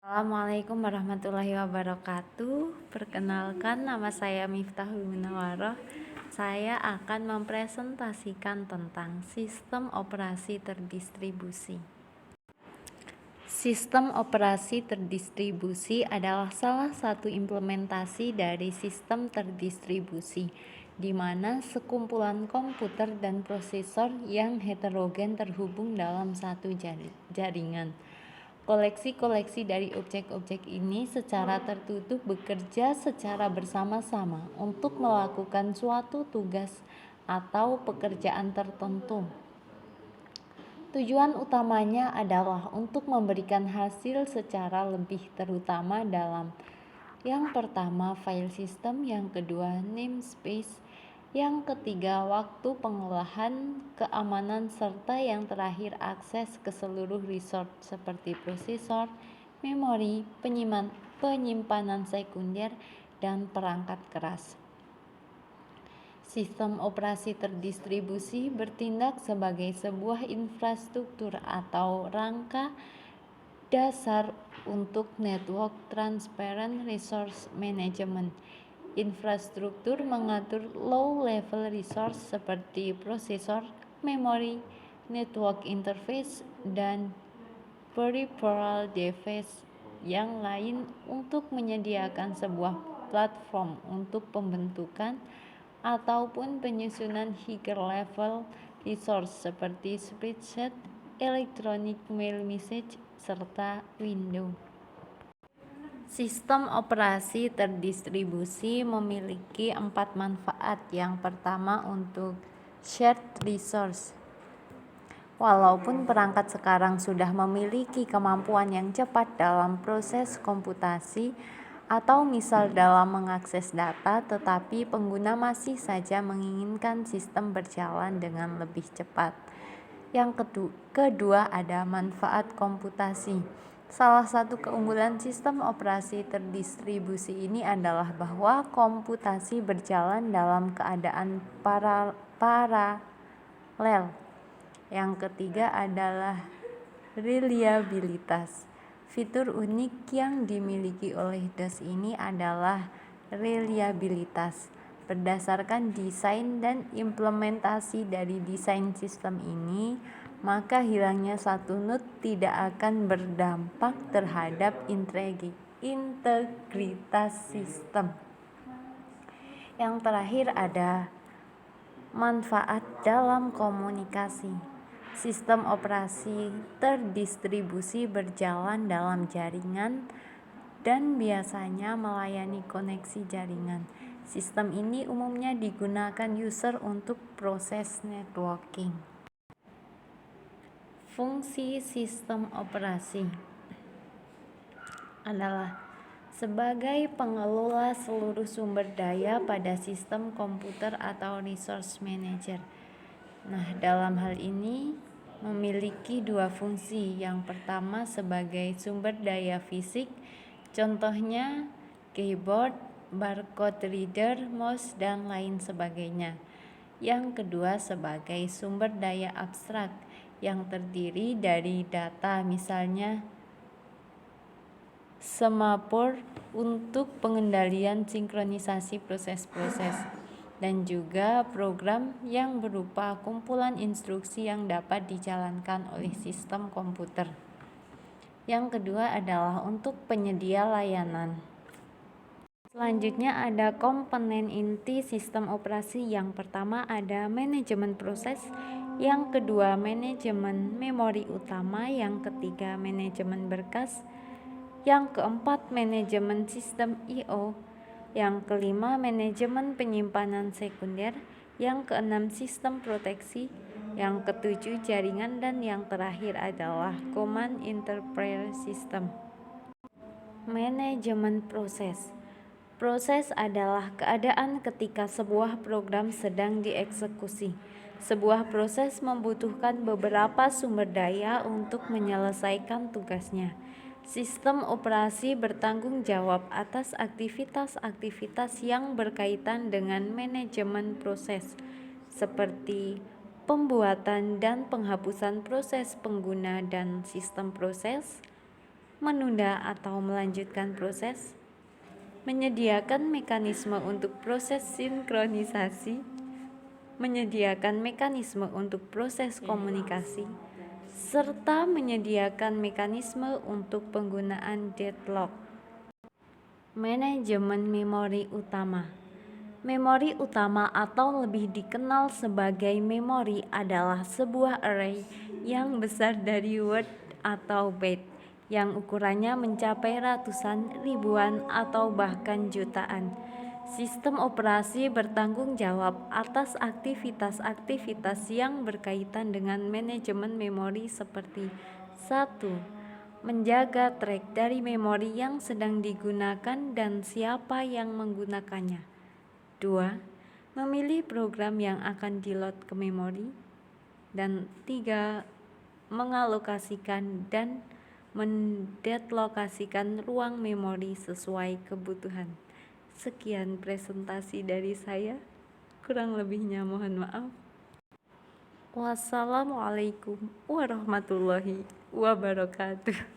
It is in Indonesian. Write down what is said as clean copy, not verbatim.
Assalamualaikum warahmatullahi wabarakatuh. Perkenalkan, nama saya Miftahul Munawaroh. Saya akan mempresentasikan tentang sistem operasi terdistribusi. Sistem operasi terdistribusi adalah salah satu implementasi dari sistem terdistribusi, di mana sekumpulan komputer dan prosesor yang heterogen terhubung dalam satu jaringan. Koleksi-koleksi dari objek-objek ini secara tertutup bekerja secara bersama-sama untuk melakukan suatu tugas atau pekerjaan tertentu. Tujuan utamanya adalah untuk memberikan hasil secara lebih terutama dalam yang pertama file system, yang kedua namespace, yang ketiga waktu pengolahan, keamanan, serta yang terakhir akses ke seluruh resource seperti prosesor, memori, penyimpanan sekunder, dan perangkat keras. Sistem operasi terdistribusi bertindak sebagai sebuah infrastruktur atau rangka dasar untuk network transparent resource management. Infrastruktur mengatur low-level resource seperti prosesor, memori, network interface, dan peripheral device yang lain untuk menyediakan sebuah platform untuk pembentukan ataupun penyusunan higher level resource seperti spreadsheet, electronic mail message, serta window. Sistem operasi terdistribusi memiliki 4 manfaat. Yang pertama untuk shared resource. Walaupun perangkat sekarang sudah memiliki kemampuan yang cepat dalam proses komputasi atau misal dalam mengakses data, tetapi pengguna masih saja menginginkan sistem berjalan dengan lebih cepat. Yang kedua ada manfaat komputasi. Salah satu keunggulan sistem operasi terdistribusi ini adalah bahwa komputasi berjalan dalam keadaan paralel. Yang ketiga adalah reliabilitas. Fitur unik yang dimiliki oleh DOS ini adalah reliabilitas. Berdasarkan desain dan implementasi dari desain sistem ini, maka hilangnya satu node tidak akan berdampak terhadap integritas sistem. Yang terakhir ada manfaat dalam komunikasi. Sistem operasi terdistribusi berjalan dalam jaringan dan biasanya melayani koneksi jaringan. Sistem ini umumnya digunakan user untuk proses networking. Fungsi sistem operasi adalah sebagai pengelola seluruh sumber daya pada sistem komputer atau resource manager. Nah, dalam hal ini memiliki dua fungsi. Yang pertama sebagai sumber daya fisik, contohnya keyboard, barcode reader, mouse, dan lain sebagainya. Yang kedua sebagai sumber daya abstrak yang terdiri dari data, misalnya semaphore untuk pengendalian sinkronisasi proses-proses, dan juga program yang berupa kumpulan instruksi yang dapat dijalankan oleh sistem komputer. Yang kedua adalah untuk penyedia layanan. Selanjutnya ada komponen inti sistem operasi. Yang pertama ada manajemen proses, yang kedua manajemen memori utama, yang ketiga manajemen berkas, yang keempat manajemen sistem I/O, yang kelima manajemen penyimpanan sekunder, yang keenam sistem proteksi, yang ketujuh jaringan, dan yang terakhir adalah command interpreter system. Manajemen proses. Proses adalah keadaan ketika sebuah program sedang dieksekusi. Sebuah proses membutuhkan beberapa sumber daya untuk menyelesaikan tugasnya. Sistem operasi bertanggung jawab atas aktivitas-aktivitas yang berkaitan dengan manajemen proses, seperti pembuatan dan penghapusan proses pengguna dan sistem proses, menunda atau melanjutkan proses, menyediakan mekanisme untuk proses sinkronisasi, menyediakan mekanisme untuk proses komunikasi, serta menyediakan mekanisme untuk penggunaan deadlock. Manajemen memori utama. Memori utama atau lebih dikenal sebagai memori adalah sebuah array yang besar dari word atau byte yang ukurannya mencapai ratusan, ribuan, atau bahkan jutaan. Sistem operasi bertanggung jawab atas aktivitas-aktivitas yang berkaitan dengan manajemen memori seperti 1. Menjaga track dari memori yang sedang digunakan dan siapa yang menggunakannya. 2. Memilih program yang akan di-load ke memori. Dan 3. Mengalokasikan dan mendetlokasikan ruang memori sesuai kebutuhan. Sekian presentasi dari saya. Kurang lebihnya mohon maaf. Wassalamualaikum warahmatullahi wabarakatuh.